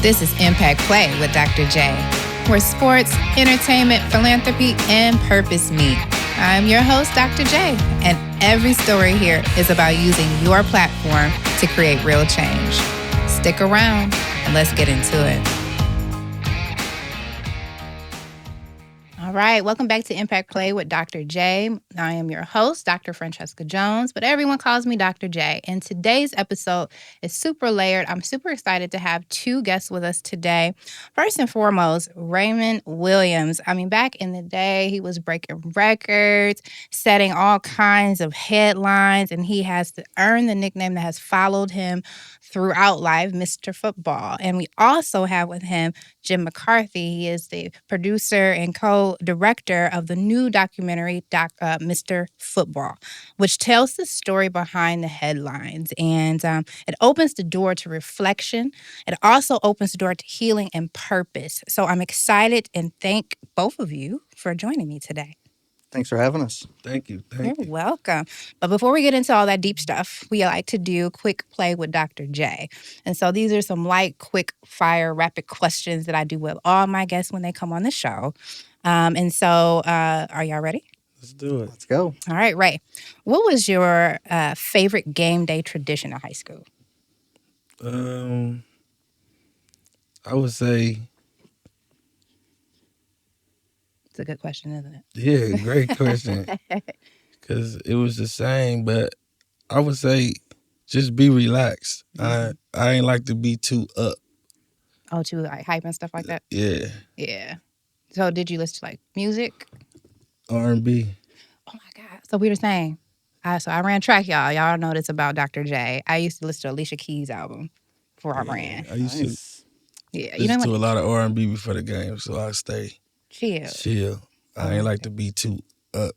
This is Impact Play with Dr. J, where sports, entertainment, philanthropy, and purpose meet. I'm your host, Dr. J, and every story here is about using your platform to create real change. Stick around and let's get into it. All right, welcome back to Impact Play with Dr. J. I am your host, Dr. Francesca Jones, but everyone calls me Dr. J. And today's episode is super layered. I'm super excited to have two guests with us today. First and foremost, Raymond Williams. I mean, back in the day, he was breaking records, setting all kinds of headlines, and he has earned the nickname that has followed him throughout life, Mr. Football. And we also have with him Jim McCarthy. He is the producer and co-director of the new documentary, Mr. Football, which tells the story behind the headlines. And it opens the door to reflection. It also opens the door to healing and purpose. So I'm excited and thank both of you for joining me today. Thanks for having us. Thank you. You're welcome. But before we get into all that deep stuff, we like to do quick play with Dr. J. And so these are some light, quick fire, rapid questions that I do with all my guests when they come on the show. Are y'all ready? Let's do it. Let's go. All right, Ray. What was your favorite game day tradition in high school? I would say, It's a good question, isn't it? yeah, great question. Because it was the same, but I would say just be relaxed. I ain't like to be too up. Oh, to like hype and stuff like that? Yeah, Yeah. So did you listen to like music? R&B. Oh my God. So we were saying, so I ran track, y'all. Y'all know this about Dr. J. I used to listen to Alicia Keys' album before I ran. I used Nice. Yeah. to listen to a lot of R&B before the game, so I stay chill. I ain't like to be too up.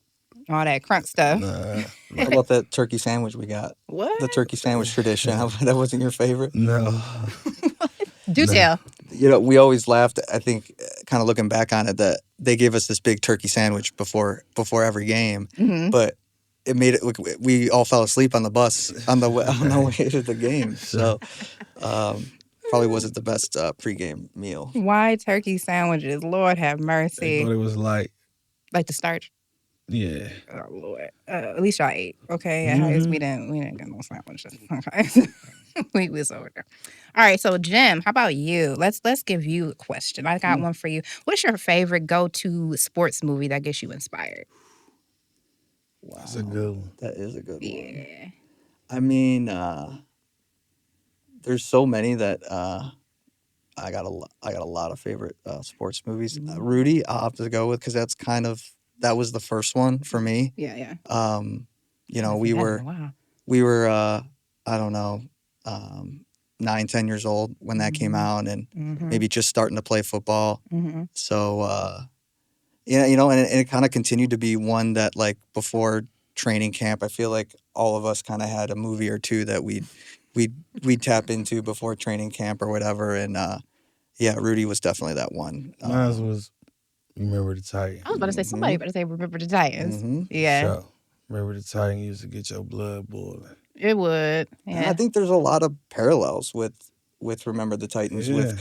All that crunk stuff. Nah, How about that turkey sandwich we got? What? The turkey sandwich tradition. That wasn't your favorite? no. Do tell. You know, we always laughed, I think, kind of looking back on it, that they gave us this big turkey sandwich before every game. Mm-hmm. But it made it look, we all fell asleep on the bus on the way to the game. So probably wasn't the best pregame meal. Why turkey sandwiches? Lord have They mercy. thought it was like, Like the starch. yeah. Oh Lord. At least y'all ate. Okay. At Heights, we didn't get no sandwiches. Okay. we was over there. All right. So Jim, how about you? Let's give you a question. I got one for you. What's your favorite go-to sports movie that gets you inspired? Wow. That's a good one. That is a good one. Yeah. I mean, there's so many that I got a lot of favorite sports movies. Rudy, I'll have to go with because that was the first one for me. Yeah. You know, we were I don't know, 9, 10 years old when that came out, and maybe just starting to play football. Mm-hmm. So yeah, you know, and it kind of continued to be one that, like, before training camp, I feel like all of us kind of had a movie or two that we'd tap into before training camp or whatever. And yeah, Rudy was definitely that one. Mine was Remember the Titans. I was about to say, somebody better say Remember the Titans. Yeah. So, Remember the Titans used to get your blood boiling. It would. And Yeah. I think there's a lot of parallels with Remember the Titans Yeah.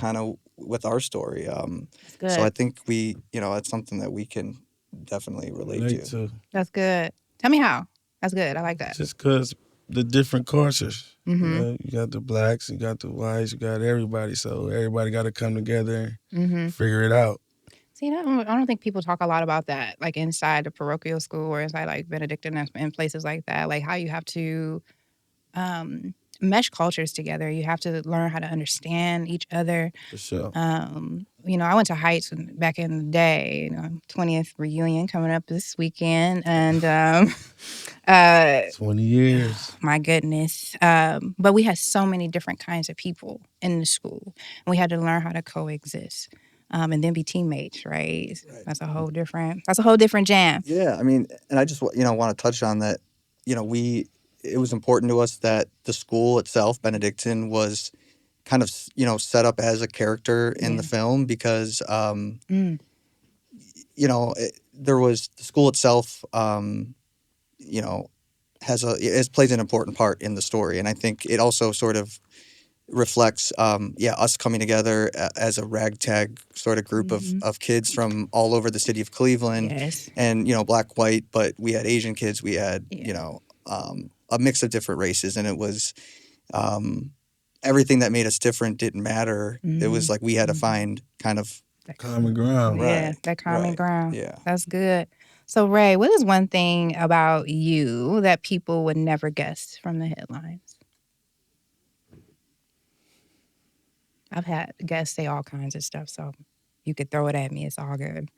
with our story. That's good. So I think that's something that we can definitely relate to. That's good. Tell me how. That's good. I like that. Just because the different cultures. Mm-hmm. You know, you got the blacks, you got the whites, you got everybody. So everybody got to come together and figure it out. See, I don't think people talk a lot about that, like inside the parochial school or inside like Benedictine and places like that, like how you have to mesh cultures together. You have to learn how to understand each other. For sure. I went to Heights back in the day, 20th reunion coming up this weekend. And 20 years. my goodness. But we had so many different kinds of people in the school. And we had to learn how to coexist. And then be teammates, right? That's a whole different jam. Yeah, I mean, and I just want to touch on that. It was important to us that the school itself, Benedictine, was kind of set up as a character in the film because there was the school itself. Plays an important part in the story, and I think it also sort of reflects us coming together as a ragtag sort of group of kids from all over the city of Cleveland, Yes. and black, white, but we had Asian kids, we had Yeah. a mix of different races, and it was everything that made us different didn't matter. It was like we had to find kind of Common ground. Yeah, right, that common right, ground. yeah. That's good. So, Ray, what is one thing about you that people would never guess from the headlines? I've had guests say all kinds of stuff, so you could throw it at me. It's all good.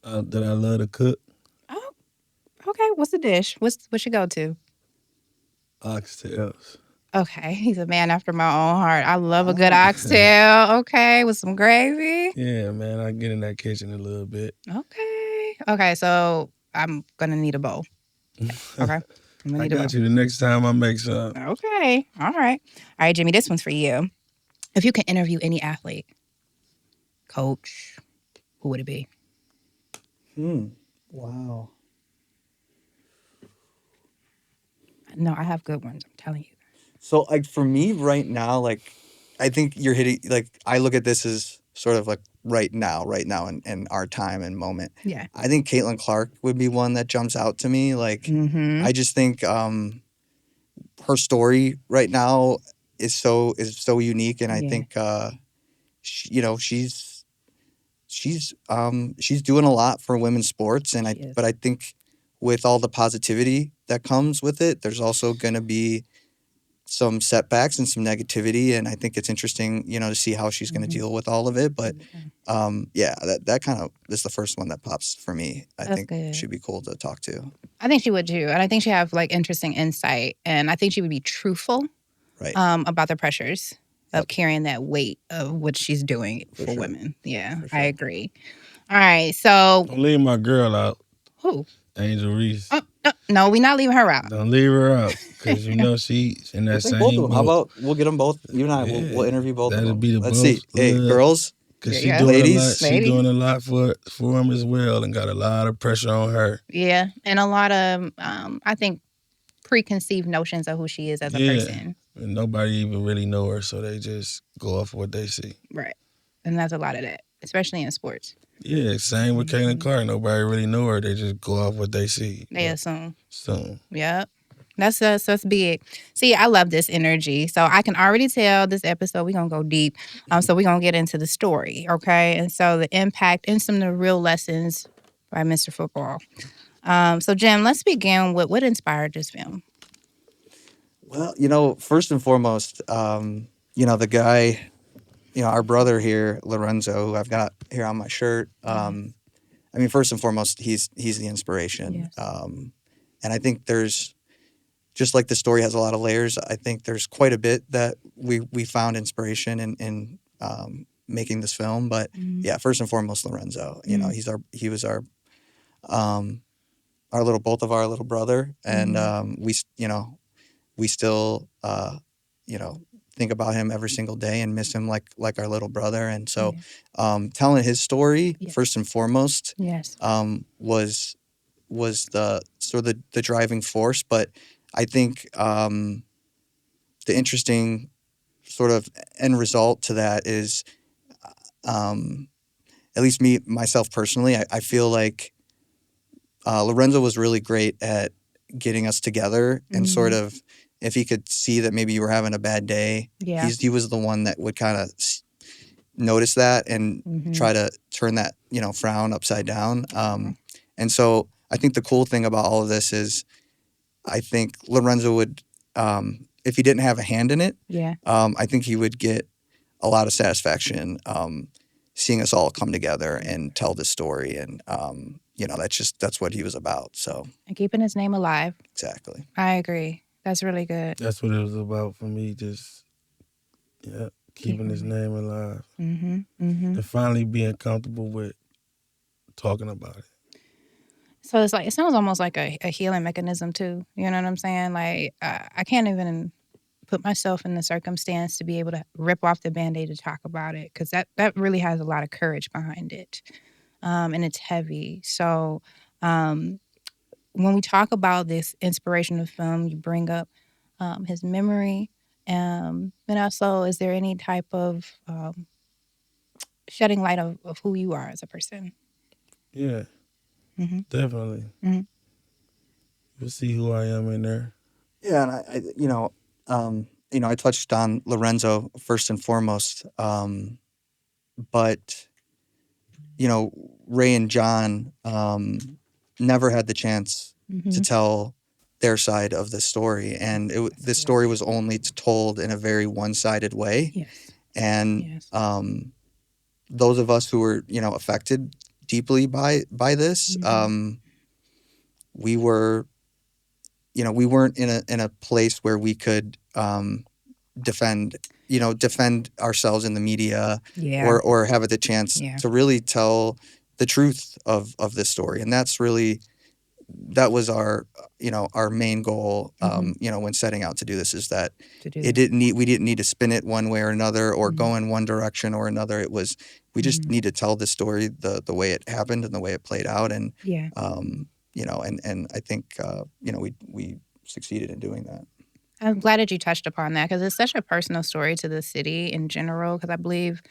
That I love to cook. Oh, okay. What's the dish? What's your go-to? Oxtails. Okay, he's a man after my own heart. I love a good oxtail. Okay, with some gravy. Yeah, man, I get in that kitchen a little bit. Okay. Okay, so I'm gonna need a bowl. Okay. I'm gonna I need a bowl. got you the next time I make some. Okay. All right. All right, Jimmy, this one's for you. If you could interview any athlete, coach, who would it be? Wow. No, I have good ones. I'm telling you. So like for me right now, like I think you're hitting, like I look at this as sort of like right now in our time and moment. Yeah. I think Caitlin Clark would be one that jumps out to me. Like Mm-hmm. I just think her story right now is so unique, and I Yeah. think she's doing a lot for women's sports, and She is. but I think with all the positivity that comes with it, there's also going to be some setbacks and some negativity, and I think it's interesting, to see how she's going to deal with all of it. But that kind of is the first one that pops for me. I That's think good. she'd be cool to talk to. I think she would too. And I think she'd have like interesting insight. And I think she would be truthful Right. about the pressures of carrying that weight of what she's doing for sure. women. Yeah, For sure. I agree. All right. So Don't leave my girl out, who? Angel Reese. No, we're not leaving her out. Don't leave her out, because she's in that I think same both of them. How boat. about we'll get them both? You and I, Yeah, we'll interview both of that'll them. be the Let's both. see. Hey, Look, girls, because Yeah. she doing a lot. Ladies. She doing a lot for him as well, and got a lot of pressure on her. Yeah. And a lot of, I think, preconceived notions of who she is as a person. And nobody even really know her, so they just go off what they see. Right. And that's a lot of that, especially in sports. Yeah, same with Caitlin Clark. Nobody really know her. They just go off what they see. They assume. So Yep. That's us. That's big. See, I love this energy. So I can already tell this episode we're gonna go deep. So we're gonna get into the story, okay? And so the impact and some of the real lessons by Mr. Football. So Jim, let's begin with what inspired this film. Well, first and foremost, the guy, our brother here, Lorenzo, who I've got here on my shirt. I mean, first and foremost, he's the inspiration. Yes. And I think there's, just like the story has a lot of layers, I think there's quite a bit that we found inspiration in making this film. But yeah, first and foremost, Lorenzo. He was our both of our little brother, and we still think about him every single day and miss him like our little brother. And so telling his story first and foremost Yes. was the sort of the driving force. But I think the interesting sort of end result to that is, at least myself personally, I feel like Lorenzo was really great at getting us together, and sort of, if he could see that maybe you were having a bad day, he was the one that would kind of notice that and try to turn that frown upside down. And so I think the cool thing about all of this is, I think Lorenzo would, if he didn't have a hand in it, I think he would get a lot of satisfaction seeing us all come together and tell this story. And that's what he was about. So, And keeping his name alive. Exactly. I agree. That's really good. That's what it was about for me. Just keeping his name alive. And finally being comfortable with talking about it. So it sounds almost like a healing mechanism too. You know what I'm saying? Like I can't even put myself in the circumstance to be able to rip off the Band-Aid to talk about it, because that really has a lot of courage behind it, and it's heavy. So when we talk about this inspirational film, you bring up his memory, And also, is there any type of shedding light of who you are as a person? Yeah, Mm-hmm. definitely. Mm-hmm. You'll see who I am in there. Yeah, and I touched on Lorenzo first and foremost, but Ray and John never had the chance to Mm-hmm. tell their side of the story, and this story was only told in a very one-sided way. Yes. And Yes. those of us who were affected deeply by this, Mm-hmm. we were we weren't in a place where we could defend defend ourselves in the media, Yeah. or have the chance Yeah. to really tell the truth of this story. And that was our main goal, when setting out to do this, is that To do it this. didn't need we didn't need to spin it one way or another, or Mhm. go in one direction or another. It was, we just Mhm. need to tell the story the way it happened and the way it played out. And Yeah. and I think we succeeded in doing that. I'm glad that you touched upon that because it's such a personal story to the city in general. Because I believe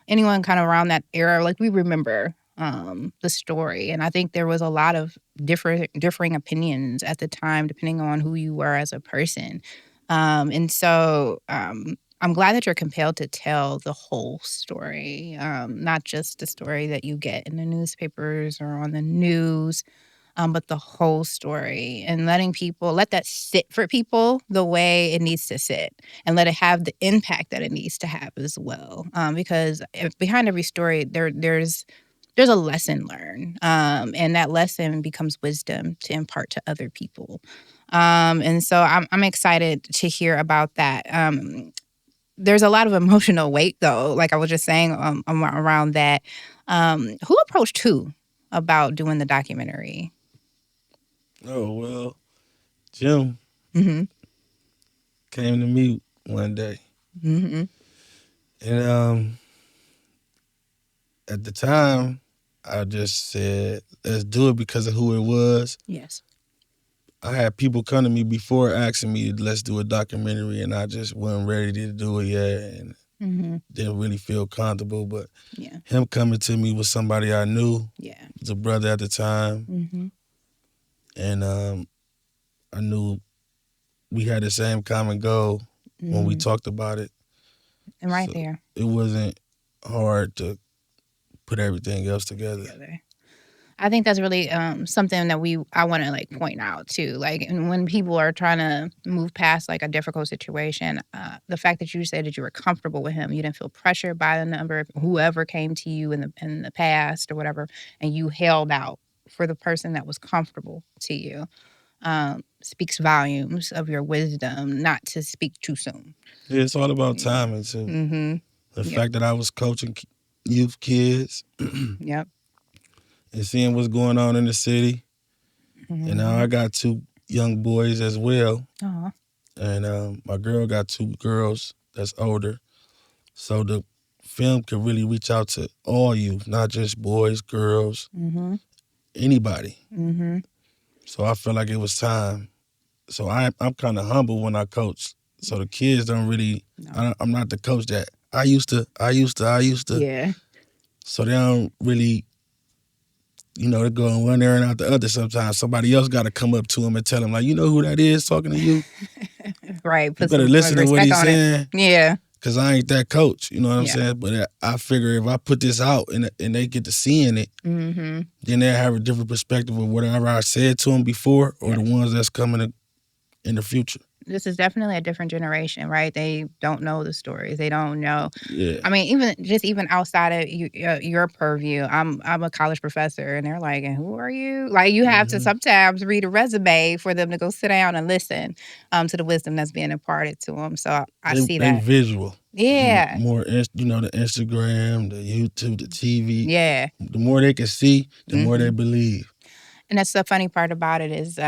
anyone kind of around that era, like we remember the story, and I think there was a lot of differing opinions at the time, depending on who you were as a person. And so I'm glad that you're compelled to tell the whole story, not just the story that you get in the newspapers or on the news, but the whole story, and let that sit for people the way it needs to sit, and let it have the impact that it needs to have as well. Because behind every story, there's a lesson learned, and that lesson becomes wisdom to impart to other people. And so I'm excited to hear about that. There's a lot of emotional weight, though, like I was just saying, around that. Who approached who about doing the documentary? Oh well, Jim Mm-hmm. came to me one day, Mm-hmm. and at the time, I just said, "Let's do it," because of who it was. Yes. I had people come to me before asking me, "Let's do a documentary," and I just wasn't ready to do it yet, and Mm-hmm. didn't really feel comfortable. But Yeah. him coming to me was somebody I knew, Yeah. was a brother at the time, Mm-hmm. and I knew we had the same common goal when we Mm-hmm. talked about it. And right So there it wasn't hard to put everything else together. together. I think that's really something that I want to like point out too. Like, and when people are trying to move past like a difficult situation, the fact that you said that you were comfortable with him, you didn't feel pressured by the number of whoever came to you in the past or whatever, and you held out for the person that was comfortable to you. Speaks volumes of your wisdom not to speak too soon. Yeah, it's all about Yeah. timing too. Mm-hmm. The Yep. fact that I was coaching youth kids Yep. and seeing what's going on in the city, and now I got two young boys as well, Aw. and my girl got two girls that's older, so the film could really reach out to all youth, not just boys, girls, Mm-hmm. anybody. Mm-hmm. So I felt like it was time. So I'm kind of humble when I coach. So the kids don't really. No. I'm not the coach that I used to. Yeah. So they don't really, they go in one ear and out the other sometimes. Somebody else got to come up to them and tell them, like, you know who that is talking to you? Right. You Put better some listen to what respect he's on it. saying, Yeah. because I ain't that coach. You know what I'm Yeah. saying? But I figure if I put this out and they get to seeing it, Mm-hmm. then they'll have a different perspective of whatever I said to them before or the Yes. ones that's coming in the future. This is definitely a different generation, right? They don't know the stories. They don't know. Yeah. I mean, even outside of your purview, I'm a college professor, and they're like, "And who are you?" Like, you have to sometimes read a resume for them to go sit down and listen to the wisdom that's being imparted to them. So I see They that. visual. Yeah. More, the Instagram, the YouTube, the TV. Yeah. The more they can see, the more they believe. And that's the funny part about it is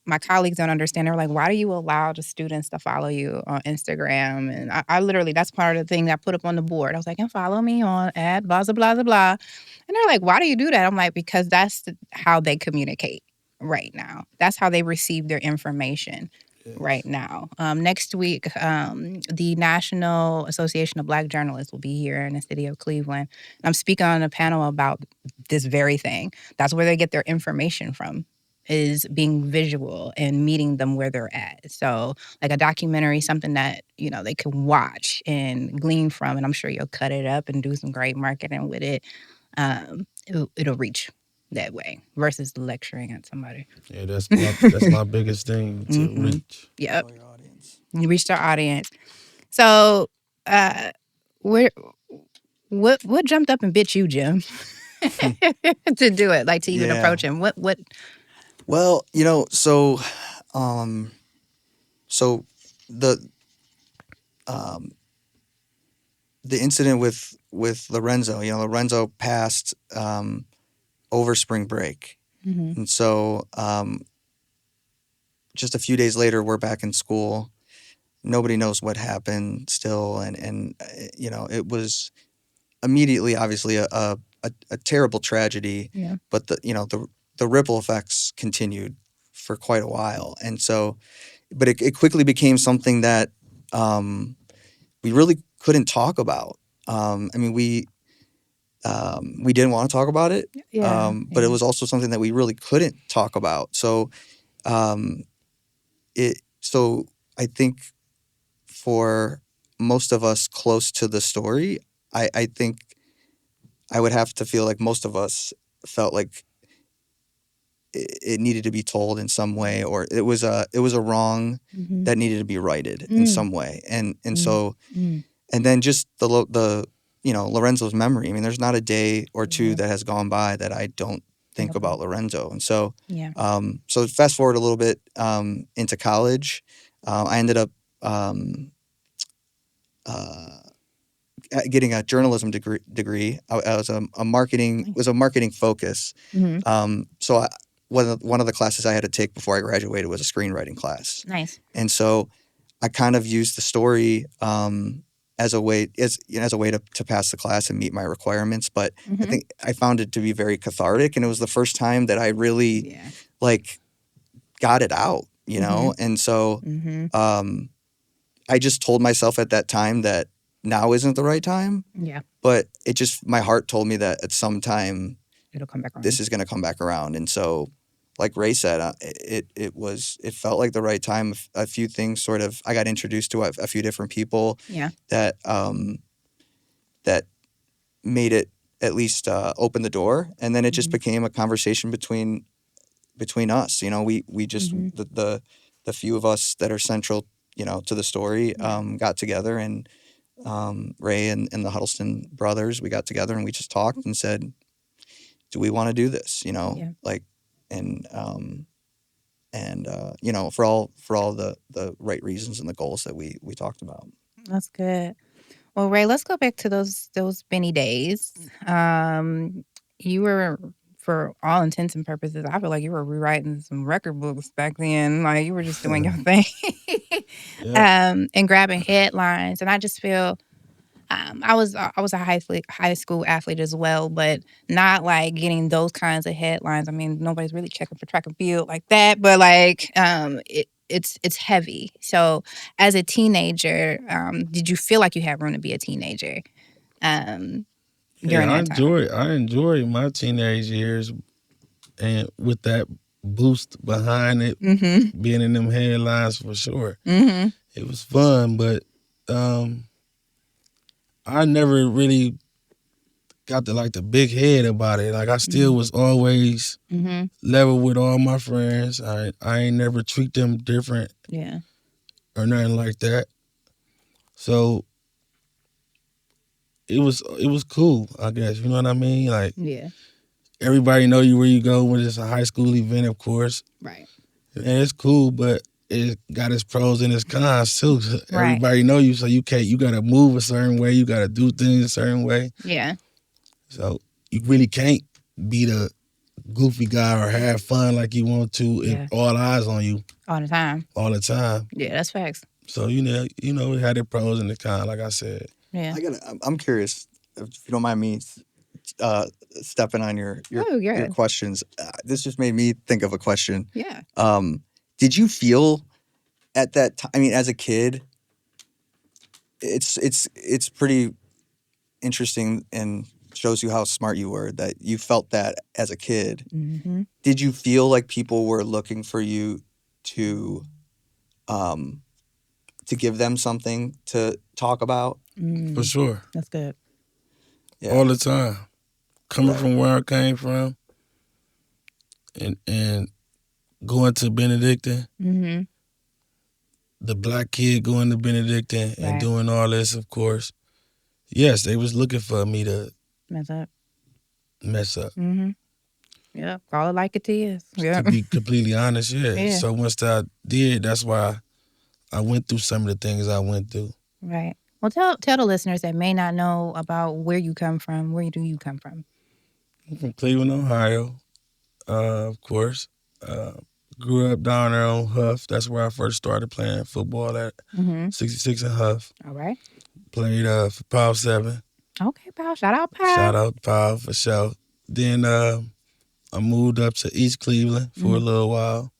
my colleagues don't understand. They're like, why do you allow the students to follow you on Instagram? And I literally, that's part of the thing that I put up on the board. I was like, and follow me on at blah, blah, blah, blah, blah. And they're like, why do you do that? I'm like, because that's how they communicate right now. That's how they receive their information. right now. Next week, the National Association of Black Journalists will be here in the city of Cleveland. I'm speaking on a panel about this very thing. That's where they get their information from, is being visual and meeting them where they're at. So like a documentary, something that, they can watch and glean from. And I'm sure you'll cut it up and do some great marketing with it. It'll reach that way versus lecturing at somebody. Yeah, that's my biggest thing to reach. Yep. Know your audience. You reached our audience. So, what jumped up and bit you, Jim, to do it, like to even approach him? What? Well, so the the incident with Lorenzo, Lorenzo passed over spring break, and so just a few days later, we're back in school. Nobody knows what happened still, and it was immediately, obviously, a terrible tragedy. Yeah. But the ripple effects continued for quite a while, and so, but it quickly became something that we really couldn't talk about. We didn't want to talk about it, but it was also something that we really couldn't talk about. So, I think for most of us close to the story, I think I would have to feel like most of us felt like it needed to be told in some way, or it was a wrong that needed to be righted in some way, and then just the Lorenzo's memory. I mean, there's not a day or two that has gone by that I don't think about Lorenzo, and so so fast forward a little bit into college, I ended up getting a journalism degree. I was a marketing focus. So one of the classes I had to take before I graduated was a screenwriting class. Nice. And so I kind of used the story as a way to pass the class and meet my requirements. But I think I found it to be very cathartic, and it was the first time that I really got it out, And so I just told myself at that time that now isn't the right time. Yeah. But my heart told me that at some time it'll come back around. This is going to come back around. And so, like Ray said, it felt like the right time. A few things I got introduced to a few different people that made it at least open the door. And then it just became a conversation between us. We just, the few of us that are central, to the story, got together, and Ray and the Huddleston brothers, we got together and we just talked and said, do we want to do this? For all the right reasons and the goals that we talked about. That's good. Well, Ray, let's go back to those Benny days. You were, for all intents and purposes, I feel like you were rewriting some record books back then. Like you were just doing your thing, and grabbing headlines. And I just feel, I was a high school athlete as well, but not like getting those kinds of headlines. I mean, nobody's really checking for track and field like that, but like it's heavy. So as a teenager, did you feel like you had room to be a teenager? During that time? I enjoy my teenage years, and with that boost behind it, being in them headlines for sure. It was fun, but I never really got the big head about it. Like I still was always level with all my friends. I ain't never treat them different, or nothing like that. So it was cool, I guess. You know what I mean? Like everybody know you where you go when it's a high school event, of course. Right. And it's cool, but it got its pros and its cons too. Right. Everybody know you, so you gotta move a certain way, you gotta do things a certain way. Yeah. So you really can't be the goofy guy or have fun like you want to if all eyes on you. All the time. All the time. Yeah, that's facts. So it had its pros and its cons, like I said. Yeah. I'm curious, if you don't mind me stepping on your questions. This just made me think of a question. Yeah. Did you feel at that time, I mean, as a kid, it's pretty interesting and shows you how smart you were that you felt that as a kid. Mm-hmm. Did you feel like people were looking for you to um to give them something to talk about? For sure. That's good. Yeah. All the time. Coming Right. from where I came from and going to Benedictine, Mm-hmm. the black kid going to Benedictine and Right. doing all this, of course. Yes, they was looking for me to Mess up. mess up. Mm-hmm. Yeah. Call it like it is. Yeah. To be completely honest, yeah. Yeah. So once I did, that's why I went through some of the things I went through. Right. Well, tell the listeners that may not know about where you come from. Where do you come from? I'm from Cleveland, Ohio, of course. Grew up down there on Huff. That's where I first started playing football at 66 and Huff. All right. Played for Power 7. Okay, pal. Shout out, pal. Shout out Power for sure. Then I moved up to East Cleveland for a little while.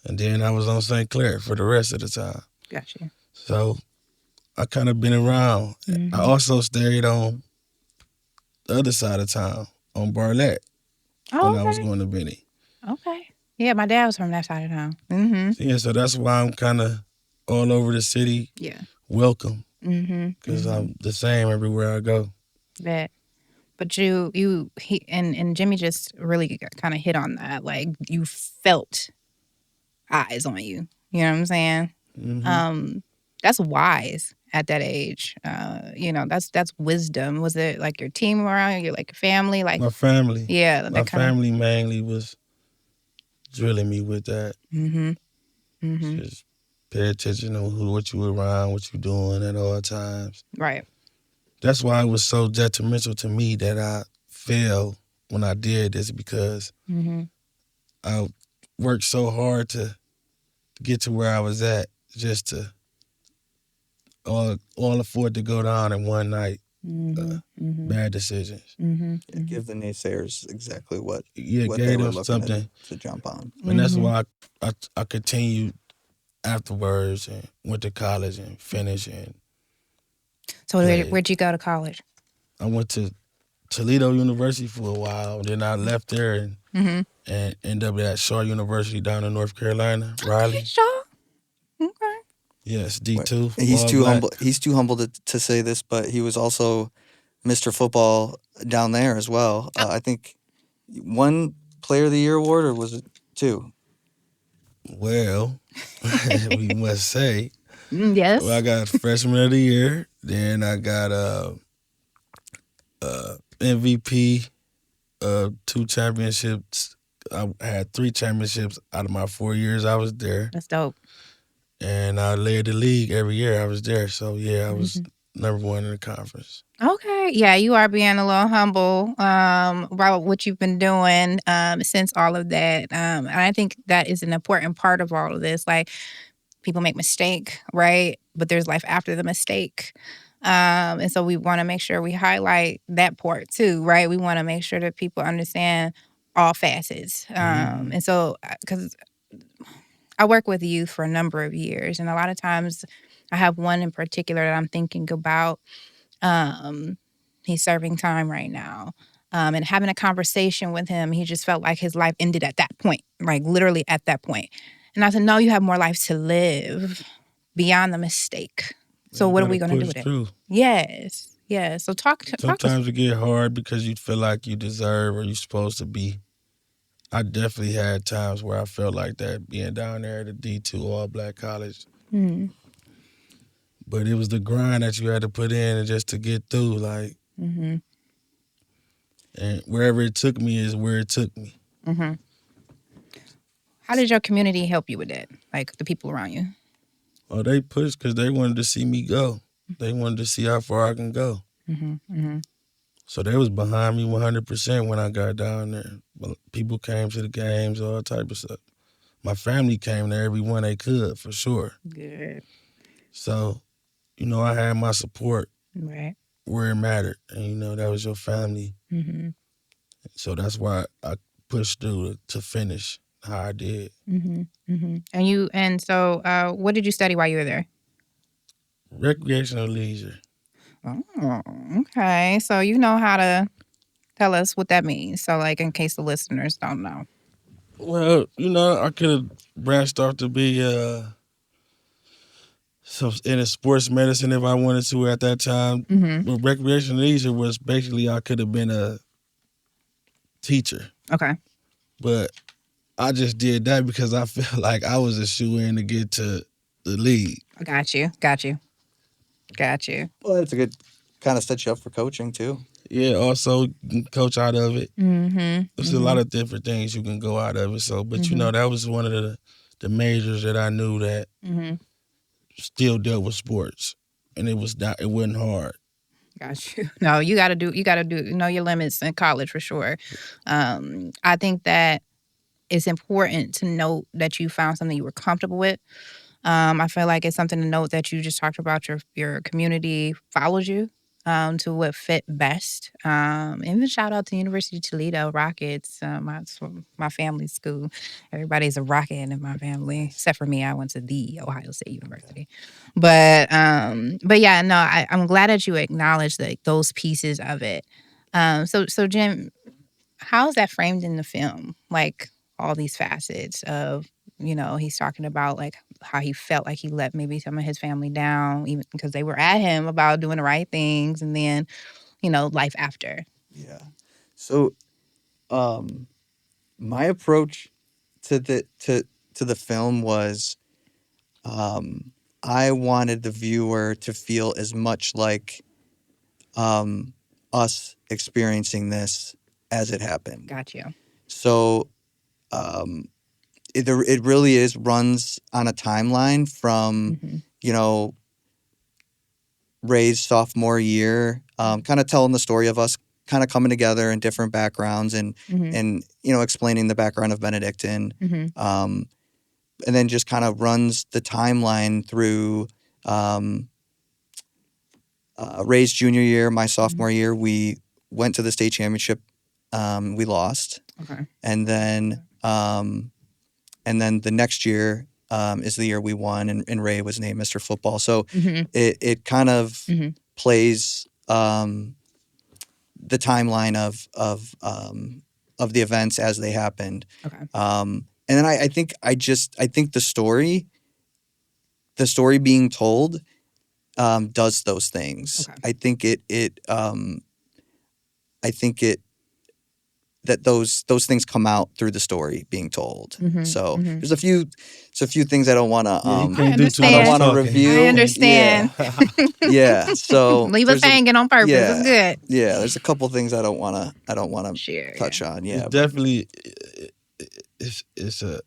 And then I was on St. Clair for the rest of the time. Gotcha. So I kind of been around. I also stayed on the other side of town, on Barlett, when I was going to Benny. Okay. Yeah, my dad was from that side of town. Mm-hmm. Yeah, so that's why I'm kind of all over the city. Yeah. Welcome. Mm-hmm. Because I'm the same everywhere I go. But he and Jimmy just really kind of hit on that. Like, you felt eyes on you. You know what I'm saying? Mm-hmm. That's wise at that age. That's wisdom. Was it like your team around you, like your family? Like my family. Yeah. My family mainly was drilling me with that. Mm-hmm. Mm-hmm. Just pay attention on what you around, what you doing at all times. Right. That's why it was so detrimental to me that I failed when I did this, because I worked so hard to get to where I was at, just to all afford to go down in one night. Bad decisions. Yeah, give the naysayers exactly what Yeah, they gave were them looking something to jump on. And that's why I continued afterwards and went to college and finished. And So where'd you go to college? I went to Toledo University for a while. Then I left there and ended up at Shaw University down in North Carolina, Raleigh. Shaw. Okay. Yes, D2. He's too humble to say this, but he was also Mr. Football down there as well. I think one Player of the Year award, or was it two? Well, we must say. Yes. Well, I got Freshman of the Year. Then I got MVP, 2 championships. I had 3 championships out of my 4 years I was there. That's dope. And I led the league every year I was there. So, yeah, I was number 1 in the conference. Okay. Yeah, you are being a little humble about what you've been doing since all of that. And I think that is an important part of all of this. Like, people make mistake, right? But there's life after the mistake. And so we want to make sure we highlight that part too, right? We want to make sure that people understand all facets. And so, because I work with youth for a number of years, and a lot of times I have one in particular that I'm thinking about. He's serving time right now. And having a conversation with him, he just felt like his life ended at that point, like literally at that point. And I said, no, you have more life to live beyond the mistake. So what are we going to do with it? Yes. Yeah. So Sometimes it get hard because you feel like you deserve or you're supposed to be. I definitely had times where I felt like that, being down there at a D2 all-black college. But it was the grind that you had to put in and just to get through, like. And wherever it took me is where it took me. How did your community help you with that? Like the people around you? Oh, they pushed because they wanted to see me go. They wanted to see how far I can go. So they was behind me 100% when I got down there. People came to the games, all type of stuff. My family came there every one they could, for sure. Good. So, I had my support where it mattered. And, that was your family. So that's why I pushed through to finish. how I did. And so what did you study while you were there? Recreational leisure. Oh, okay. So you know how to tell us what that means. So like in case the listeners don't know. Well, I could have branched off to be in a sports medicine if I wanted to at that time. But recreational leisure was basically I could have been a teacher. Okay. But I just did that because I felt like I was a shoe-in to get to the league. Got you. Well, that's a good kind of set you up for coaching too. Yeah, also you can coach out of it. There's a Mm-hmm. lot of different things you can go out of it. So, but that was one of the majors that I knew that still dealt with sports, and it wasn't hard. Got you. No, you gotta know your limits in college for sure. I think that it's important to note that you found something you were comfortable with. I feel like it's something to note that you just talked about your community followed you to what fit best. Even shout out to University of Toledo Rockets, my family's school. Everybody's a Rocket in my family, except for me. I went to the Ohio State University. But yeah, no, I'm glad that you acknowledged those pieces of it. So Jim, how is that framed in the film? Like all these facets of, he's talking about like how he felt like he let maybe some of his family down, even because they were at him about doing the right things, and then, life after. Yeah. So, my approach to the film was, I wanted the viewer to feel as much like us experiencing this as it happened. Got you. So, it really runs on a timeline from Ray's sophomore year, kind of telling the story of us kind of coming together in different backgrounds and explaining the background of Benedictine, and then just kind of runs the timeline through Ray's junior year, my sophomore year. We went to the state championship. We lost. Okay. And then the next year is the year we won, and Ray was named Mr. Football. So it kind of plays the timeline of the events as they happened. Okay. And then I think the story being told does those things. Okay. I think it that those things come out through the story being told. So there's a few things I don't want to Yeah, you can't do too much I don't want to talking. review. I understand. Yeah. So Leave us hanging on purpose. yeah, It's good. Yeah, there's a couple things I don't want to Share, touch on. Yeah, It's definitely it's an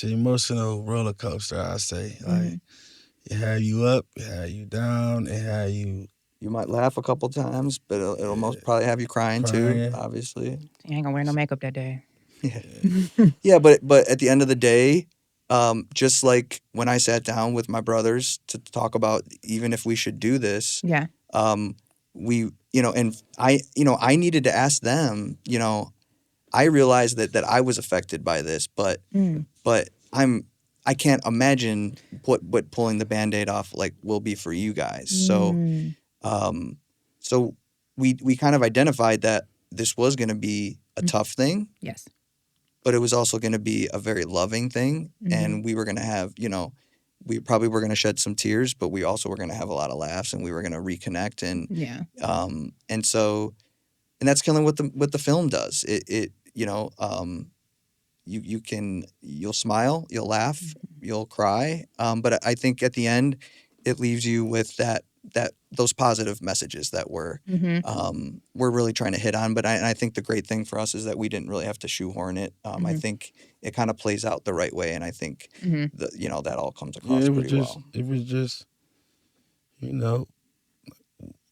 emotional roller coaster. I say like it had you up, it had you down, it had you. You might laugh a couple times, but it'll most probably have you crying too. Obviously, you ain't gonna wear no makeup that day. Yeah, but at the end of the day, just like when I sat down with my brothers to talk about even if we should do this, Yeah. we and I needed to ask them. I realized that I was affected by this, but I can't imagine what pulling the Band-Aid off like will be for you guys. So we kind of identified that this was going to be a tough thing. Yes. But it was also going to be a very loving thing, and we were going to have, we probably were going to shed some tears, but we also were going to have a lot of laughs, and we were going to reconnect, and and that's kind of what the film does. You'll smile, you'll laugh, you'll cry, but I think at the end, it leaves you with those positive messages that we're really trying to hit on. But I think the great thing for us is that we didn't really have to shoehorn it. I think it kind of plays out the right way, and I think that all comes across pretty well. It was just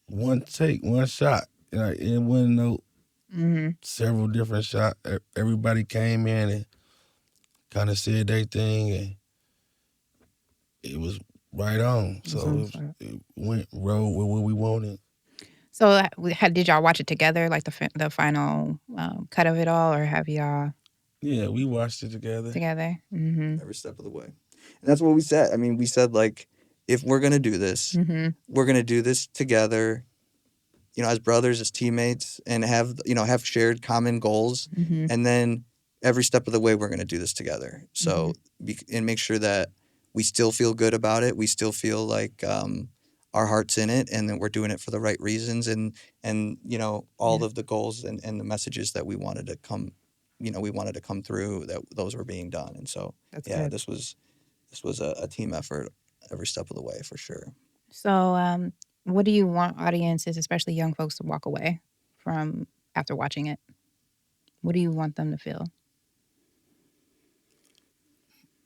one take, one shot. It wasn't no several different shots. Everybody came in and kind of said their thing, and it was right on. So it went road with what we wanted. So did y'all watch it together, like the final cut of it all, or have y'all? Yeah, we watched it together. Every step of the way. And that's what we said. I mean, we said, like, if we're going to do this, we're going to do this together, as brothers, as teammates, and have shared common goals. And then every step of the way, we're going to do this together. So, and make sure that we still feel good about it. We still feel like our heart's in it, and that we're doing it for the right reasons. And all of the goals and the messages that we wanted to come, we wanted to come through, that those were being done. And so, good. this was a team effort every step of the way, for sure. So, what do you want audiences, especially young folks, to walk away from after watching it? What do you want them to feel?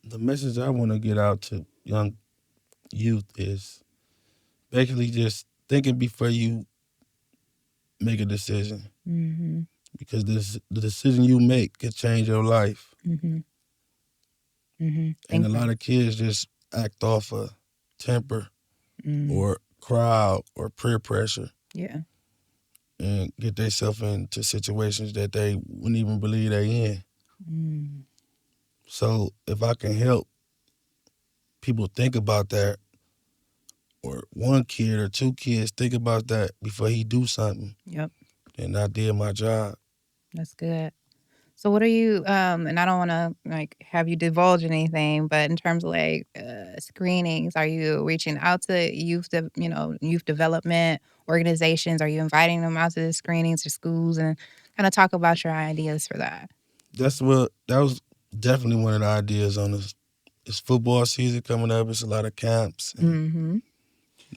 The message I want to get out to young youth is basically just thinking before you make a decision. Because the decision you make could change your life. And a lot of kids just act off of temper or crowd or peer pressure. Yeah. And get themselves into situations that they wouldn't even believe they in. So if I can help people think about that, or one kid or two kids think about that before he do something, then I did my job. That's good. So what are you, and I don't want to have you divulge anything, but in terms of screenings, are you reaching out to youth development organizations? Are you inviting them out to the screenings to schools, and kind of talk about your ideas for that? That was definitely one of the ideas on this. It's football season coming up. It's a lot of camps.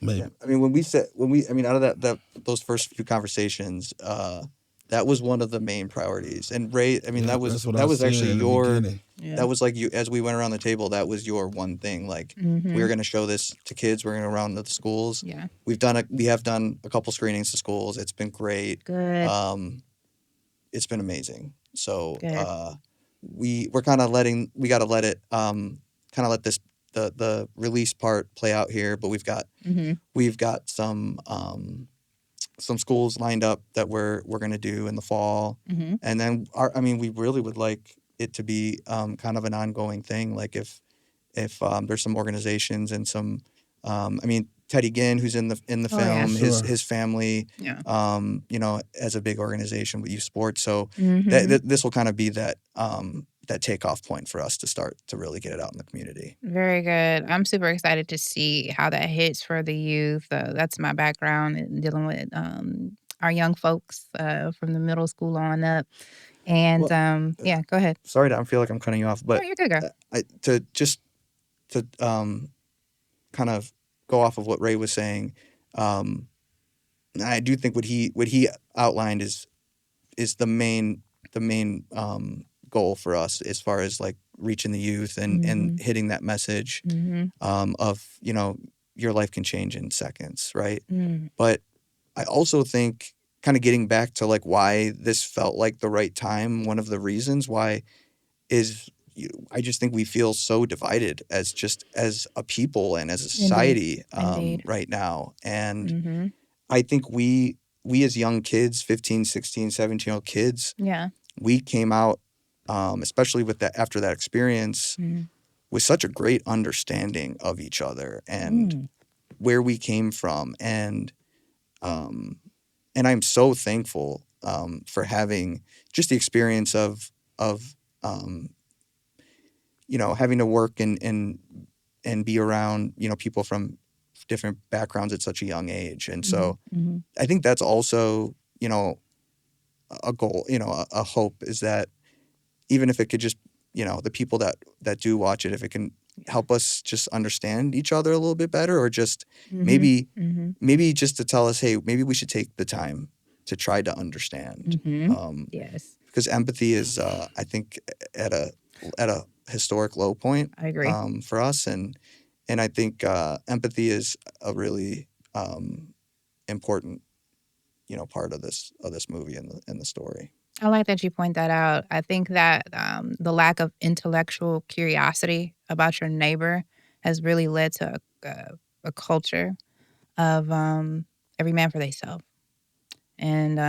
Maybe. Yeah. I mean, out of those first few conversations, that was one of the main priorities. And Ray, I mean, that was actually that was like you, as we went around the table, that was your one thing. Like, we were going to show this to kids. We're going to around to the schools. Yeah. We have done a couple screenings to schools. It's been great. Good. It's been amazing. So, Good. we're kind of we got to let it, kind of let this, the release part play out here, but we've got some schools lined up that we're going to do in the fall. And then we really would like it to be kind of an ongoing thing. Like, if there's some organizations and some, Teddy Ginn, who's in the film, his family, as a big organization with youth sports. So this will kind of be that takeoff point for us to start to really get it out in the community. Very good. I'm super excited to see how that hits for the youth. That's my background in dealing with our young folks from the middle school on up. And go ahead. Sorry, I feel like I'm cutting you off, but no, you're good, girl. To kind of go off of what Ray was saying, I do think what he outlined is the main goal for us, as far as like reaching the youth and hitting that message of your life can change in seconds, right? But I also think, kind of getting back to like why this felt like the right time, one of the reasons why is, I just think we feel so divided as a people and as a society. Indeed. Right now. And I think we as young kids, 15, 16, 17-year-old kids, we came out, especially with that, after that experience, with such a great understanding of each other and where we came from. And I'm so thankful for having just the experience of having to work and be around, people from different backgrounds at such a young age. And so I think that's also, a goal, a hope, is that even if it could just, the people that do watch it, if it can help us just understand each other a little bit better, or just maybe just to tell us, hey, maybe we should take the time to try to understand. Yes. Because empathy is, I think, at a historic low point. I agree. For us. And I think empathy is a really important, part of this movie and the story. I like that you point that out. I think that the lack of intellectual curiosity about your neighbor has really led to a culture of every man for themselves. And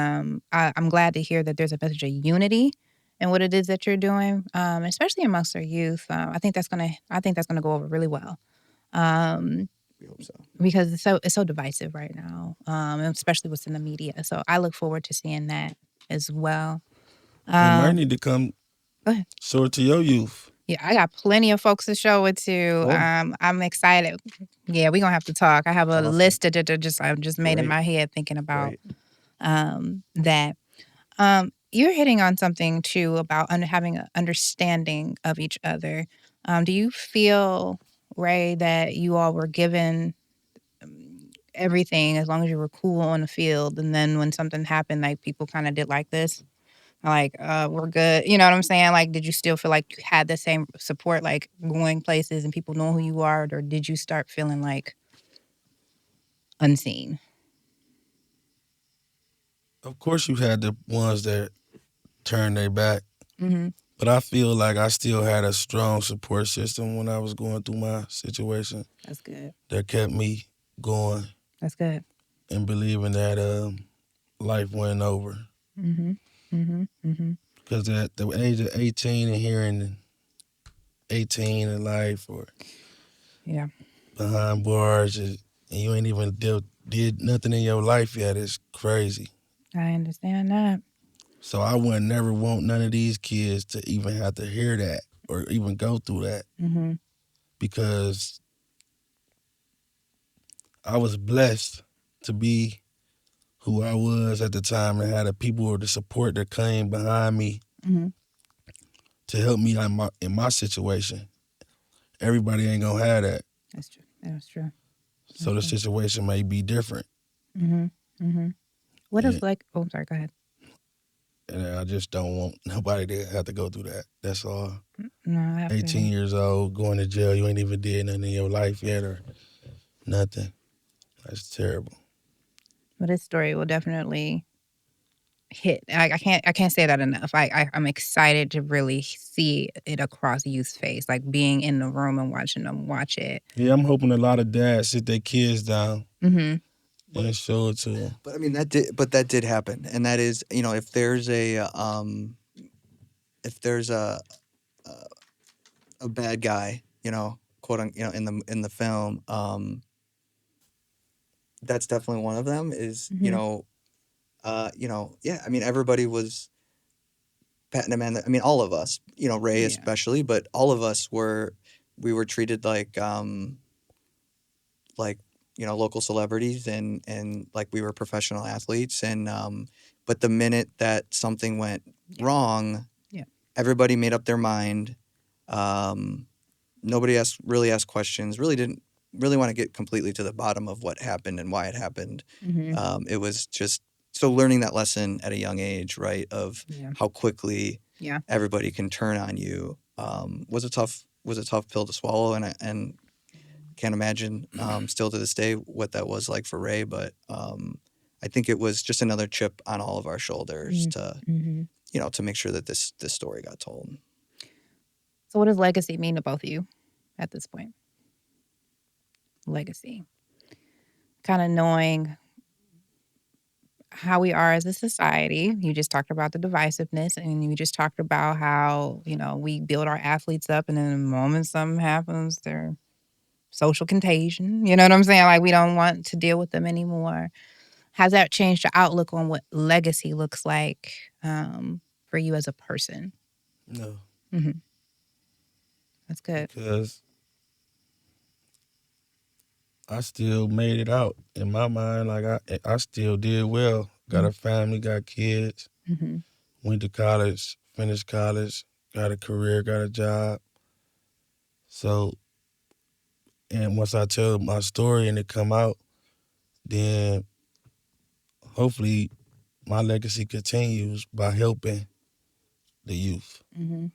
I'm glad to hear that there's a message of unity and what it is that you're doing, especially amongst our youth. I think that's gonna go over really well. We hope so. Because it's so divisive right now, and especially what's in the media. So I look forward to seeing that as well. We might need to come Go ahead. show it to your youth. Yeah, I got plenty of folks to show it to. Cool. I'm excited. Yeah, we're gonna have to talk. I have a Awesome. list that I just made in Great. my head thinking about Great. that. You're hitting on something too about having an understanding of each other. Do you feel, Ray, that you all were given everything as long as you were cool on the field, and then when something happened, like people kind of did like this, like we're good, you know what I'm saying? Like, did you still feel like you had the same support, like going places and people know who you are, or did you start feeling like unseen? Of course, you had the ones that turned their back, Mm-hmm. but I feel like I still had a strong support system when I was going through my situation That's good. that kept me going That's good. and believing that life wasn't over. Mm-hmm. Mm-hmm. Mm-hmm. Because at the age of 18 and hearing 18 in life or Yeah. behind bars and you ain't even did nothing in your life yet, it's crazy. I understand that. So I would never want none of these kids to even have to hear that or even go through that Mm-hmm. because I was blessed to be who I was at the time and had the people or the support that came behind me Mm-hmm. to help me in my situation. Everybody ain't gonna have that. That's true. That's true. So the situation may be different. Mm-hmm. Mm-hmm. What Yeah. if like? Oh, I'm sorry. Go ahead. And I just don't want nobody to have to go through that. That's all. No, I have 18 years old, going to jail, you ain't even did nothing in your life yet or nothing. That's terrible. But this story will definitely hit. I can't say that enough. I'm excited to really see it across youth's face, like being in the room and watching them watch it. Yeah, I'm hoping a lot of dads sit their kids down Mm-hmm. and show it to them. But I mean that did happen, and that is, you know, if there's a bad guy, you know, quote unquote, you know, in the film, that's definitely one of them. Is you know, yeah. I mean, everybody was patting him, and I mean, all of us, you know, Ray Yeah. especially, but all of us we were treated like, you know, local celebrities, and like we were professional athletes, and but the minute that something went wrong, Yeah. everybody made up their mind. Nobody really asked questions, really didn't really want to get completely to the bottom of what happened and why it happened. Mm-hmm. It was just so learning that lesson at a young age, right, of how quickly Yeah. everybody can turn on you, was a tough pill to swallow, and can't imagine still to this day what that was like for Ray. But I think it was just another chip on all of our shoulders to you know, to make sure that this story got told. So, what does legacy mean to both of you at this point? Legacy, kind of knowing how we are as a society. You just talked about the divisiveness, and you just talked about how, you know, we build our athletes up, and then the moment something happens, they're social contagion. You know what I'm saying? Like, we don't want to deal with them anymore. Has that changed your outlook on what legacy looks like for you as a person? No. Mm-hmm. That's good. Because I still made it out in my mind. Like I still did well. Got a family, got kids, Mm-hmm. went to college, finished college, got a career, got a job. So, and once I tell my story and it come out, then hopefully my legacy continues by helping the youth. Mm-hmm.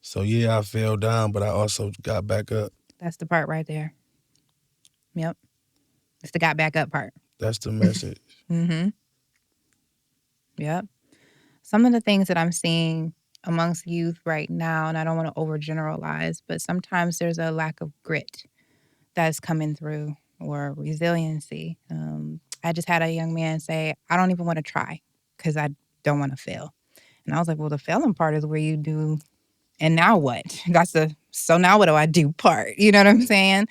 So yeah, I fell down, but I also got back up. That's the part right there. Yep. It's the got back up part. That's the message. Mm-hmm. Yep. Some of the things that I'm seeing amongst youth right now, and I don't want to overgeneralize, but sometimes there's a lack of grit that's coming through or resiliency. I just had a young man say, I don't even want to try because I don't want to fail. And I was like, well, the failing part is where you do, and now what? So now what do I do part? You know what I'm saying?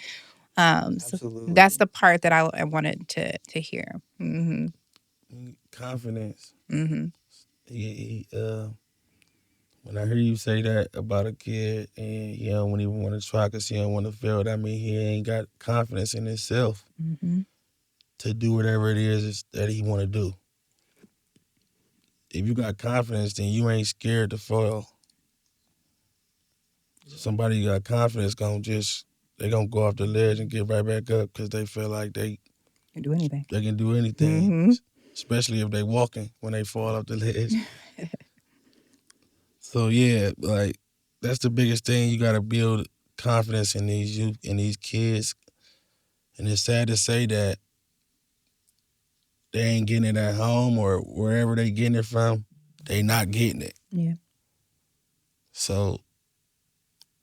So Absolutely. that's the part that I wanted to hear. Mm-hmm. Confidence. Mm-hmm. When I hear you say that about a kid and he don't even want to try because he don't want to fail, that means he ain't got confidence in himself Mm-hmm. to do whatever it is that he want to do. If you got confidence, then you ain't scared to fail. Somebody got confidence they gonna go off the ledge and get right back up because they feel like they Can do anything. They can do anything, Mm-hmm. especially if they walking when they fall off the ledge. So yeah, like that's the biggest thing. You got to build confidence in these youth, in these kids, and it's sad to say that they ain't getting it at home or wherever they getting it from. They not getting it. Yeah. So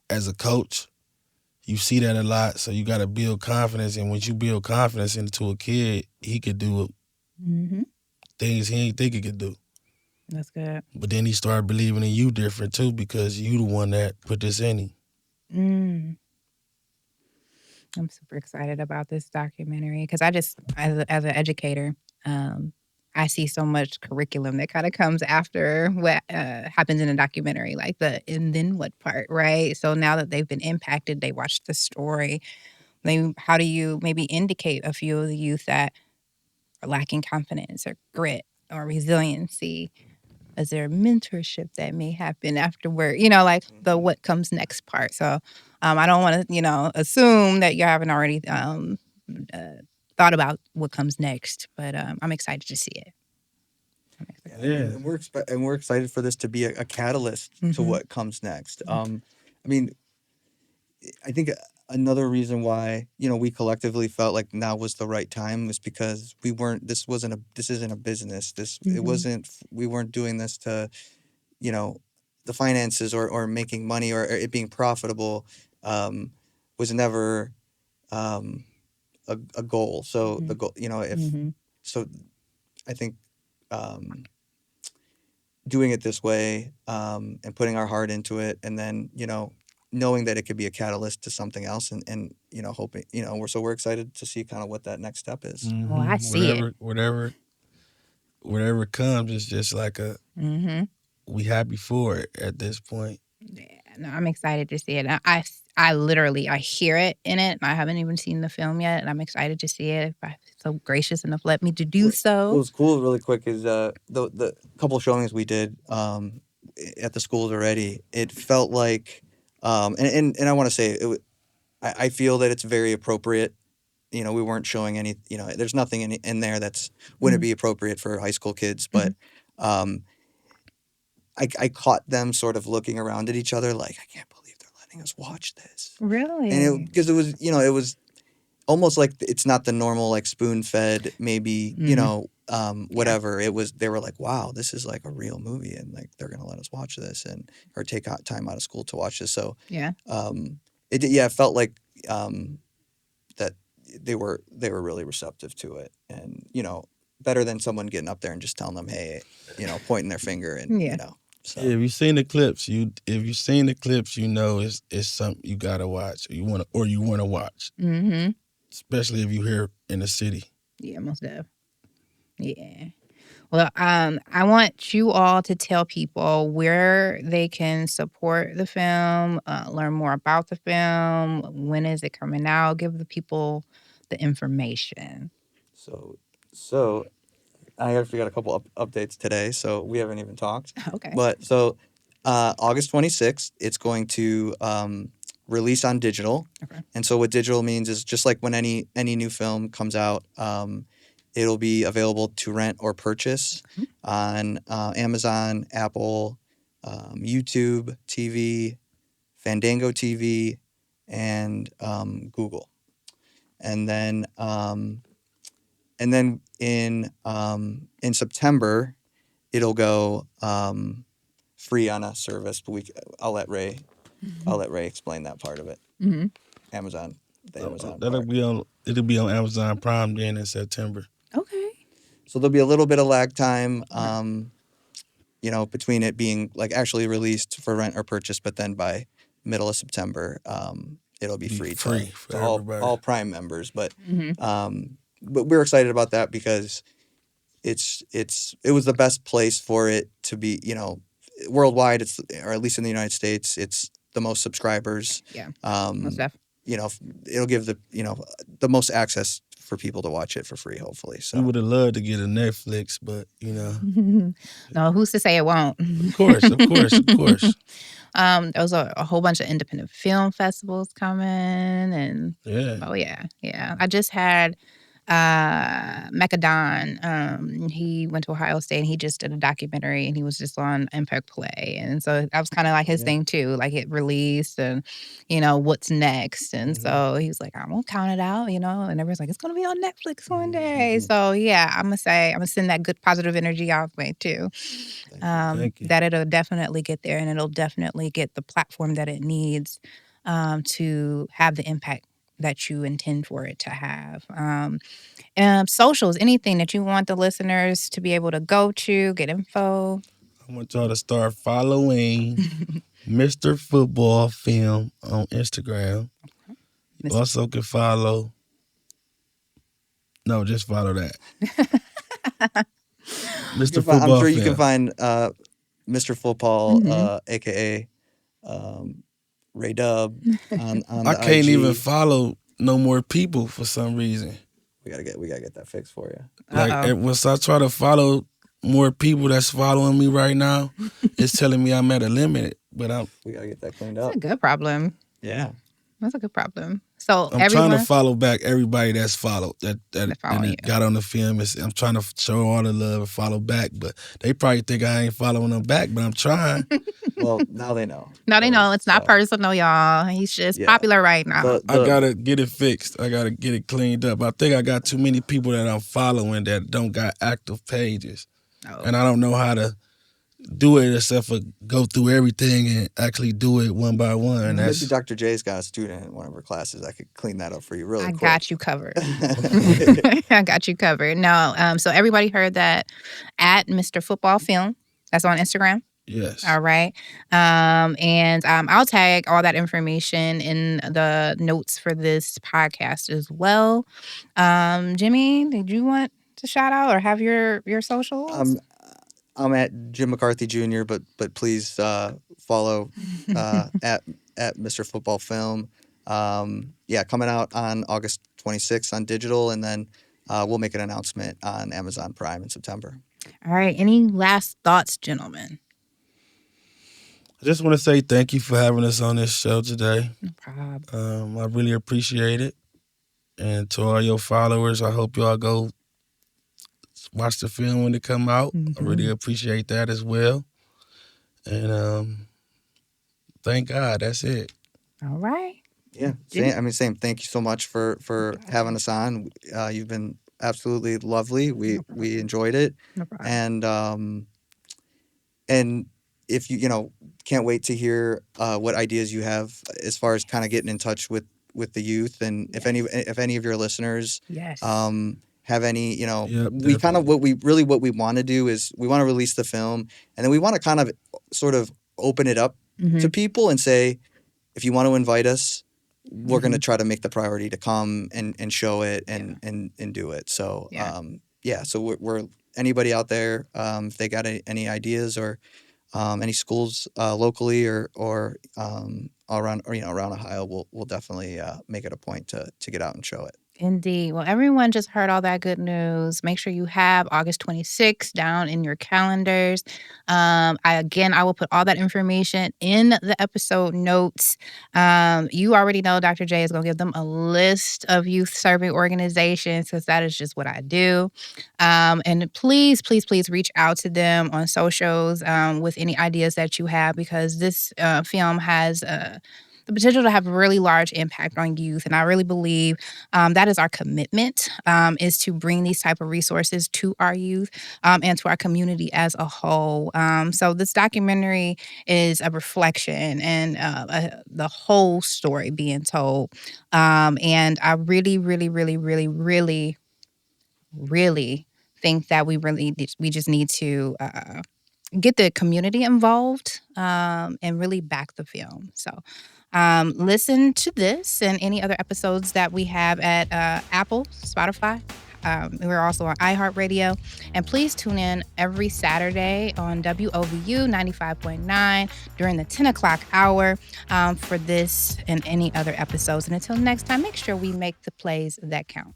as a coach, you see that a lot. So you got to build confidence, and once you build confidence into a kid, he could do Mm-hmm. things he ain't think he could do. That's good. But then he started believing in you different too because you the one that put this in him. I'm super excited about this documentary because I just, as an educator, I see so much curriculum that kind of comes after what happens in a documentary, like the and then what part, right? So now that they've been impacted, they watched the story. How do you maybe indicate a few of the youth that are lacking confidence or grit or resiliency? Is there mentorship that may happen afterward? Like the what comes next part. So I don't want to, assume that you haven't already thought about what comes next, but I'm excited to see it. Yeah. And we're excited for this to be a catalyst to what comes next. I mean, I think another reason why we collectively felt like now was the right time was because this isn't a business. It wasn't. We weren't doing this to the finances or making money or it being profitable was never a goal. So the goal, if so, I think doing it this way and putting our heart into it, and then knowing that it could be a catalyst to something else, and hoping we're excited to see kind of what that next step is. Oh, I see it. Whatever comes, it's just like we happy for it at this point. Yeah, no, I'm excited to see it. I literally I hear it in it. I haven't even seen the film yet, and I'm excited to see it. If I'm so gracious enough, let me to do so. What was cool, really quick, is the couple showings we did at the schools already. It felt like, and I want to say I feel that it's very appropriate. We weren't showing any. There's nothing in there that's wouldn't be appropriate for high school kids, but. I caught them sort of looking around at each other like, I can't believe they're letting us watch this. Really? And because it was, it was almost like it's not the normal like spoon fed, maybe, whatever. Yeah. They were like, wow, this is like a real movie, and like they're gonna let us watch this or take out time out of school to watch this. So yeah, it felt like that they were really receptive to it, and better than someone getting up there and just telling them, hey, pointing their finger and So. If you've seen the clips, you know it's something you gotta watch. Or you wanna watch. Especially if you're here in the city. Yeah, most definitely. Yeah. Well, I want you all to tell people where they can support the film, learn more about the film. When is it coming out? Give the people the information. So I actually got a couple updates today, so we haven't even talked. Okay. But so August 26th, it's going to release on digital. Okay. And so what digital means is just like when any new film comes out, it'll be available to rent or purchase on Amazon, Apple, YouTube TV, Fandango TV, and Google. And then in September, it'll go free on a service. But I'll let Ray explain that part of it. Amazon, Amazon. It'll be on Amazon Prime then in September. Okay. So there'll be a little bit of lag time. between it being like actually released for rent or purchase, but then by middle of September, it'll be free for to everybody. all Prime members. But we're excited about that because it was the best place for it to be. Worldwide, or at least in the United States, it's the most subscribers. Yeah. Most definitely. It'll give the most access for people to watch it for free, hopefully. So We would have loved to get a Netflix, but No, who's to say it won't? Of course. There was a whole bunch of independent film festivals coming, and yeah. I just had Macadon. He went to Ohio State and he just did a documentary, and he was just on Impact Play, and so that was kind of like his thing too. Like it released, and what's next, and so he was like, "I won't count it out," and everyone's like, "It's gonna be on Netflix one day." So yeah, I'm gonna send that good positive energy our way too. Thank you. That it'll definitely get there, and it'll definitely get the platform that it needs to have the impact that you intend for it to have. Socials, anything that you want the listeners to be able to go to, get info. I want y'all to start following Mr. Football Film on Instagram. You also can follow. No, just follow that. Mr. Football I'm sure Film. you can find Mr. Football, aka Ray Dub on I can't IG. even follow no more people for some reason. We gotta get that fixed for you. Like once I try to follow more people that's following me right now, it's telling me I'm at a limit. But we gotta get that cleaned up. That's a good problem. Yeah, that's a good problem. So I'm trying to follow back everybody that's followed that got on the film. I'm trying to show all the love and follow back, but they probably think I ain't following them back. But I'm trying. Well, now they know. Now they know it's not personal, y'all. He's just popular right now. I gotta get it fixed. I gotta get it cleaned up. I think I got too many people that I'm following that don't got active pages, and I don't know how to do it except for go through everything and actually do it one by one. Maybe Dr. J's got a student in one of her classes. I could clean that up for you really quick. I got you covered. I got you covered. No, so everybody heard that at Mr. Football Film. That's on Instagram. Yes. All right. And I'll tag all that information in the notes for this podcast as well. Jimmy, did you want to shout out or have your socials? I'm at Jim McCarthy Jr., but please follow at Mr. Football Film. Coming out on August 26th on digital, and then we'll make an announcement on Amazon Prime in September. All right. Any last thoughts, gentlemen? I just want to say thank you for having us on this show today. No problem. I really appreciate it. And to all your followers, I hope y'all go watch the film when it come out. I really appreciate that as well. And thank God. That's it. All right. Yeah. Same. Thank you so much for having us on. You've been absolutely lovely. We enjoyed it. No problem. And if you can't wait to hear what ideas you have as far as kind of getting in touch with the youth, and if any of your listeners have any, we kind of what we want to do is we want to release the film, and then we want to kind of sort of open it up to people and say, if you want to invite us, we're going to try to make the priority to come and show it and do it. So so we're anybody out there, if they got any ideas or any schools locally or around Ohio, we'll definitely make it a point to get out and show it. Indeed. Well, everyone just heard all that good news. Make sure you have August 26th down in your calendars. I will put all that information in the episode notes. You already know Dr. J is going to give them a list of youth serving organizations because that is just what I do. And please, please, please reach out to them on socials with any ideas that you have, because this film has the potential to have a really large impact on youth. And I really believe that is our commitment, is to bring these type of resources to our youth and to our community as a whole. So this documentary is a reflection and the whole story being told. And I really, really, really, really, really, really think that we just need to get the community involved and really back the film. So listen to this and any other episodes that we have at Apple, Spotify. We're also on iHeartRadio. And please tune in every Saturday on WOVU 95.9 during the 10 o'clock hour for this and any other episodes. And until next time, make sure we make the plays that count.